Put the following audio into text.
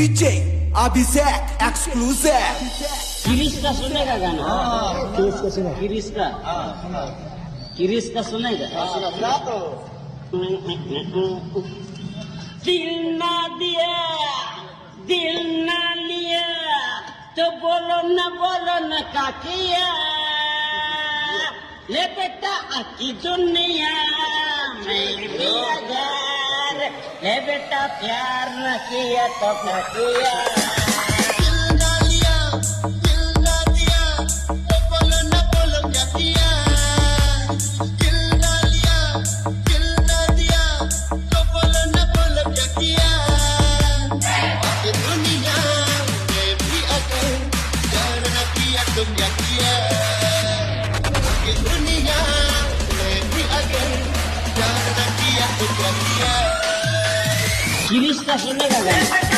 DJ अभिषेक exclusive. किरिश का सुनेगा गाना? किरिश का सुना? किरिश का किरिश का सुनेगा? सुना तो। दिल ना दिया दिल ना लिया तो बोलो न का किया। ले बेटा आकी दुनिया में भी अगर ले बेटा प्यार न किया तो क्या किया। किरिश का सुनेगा गाना?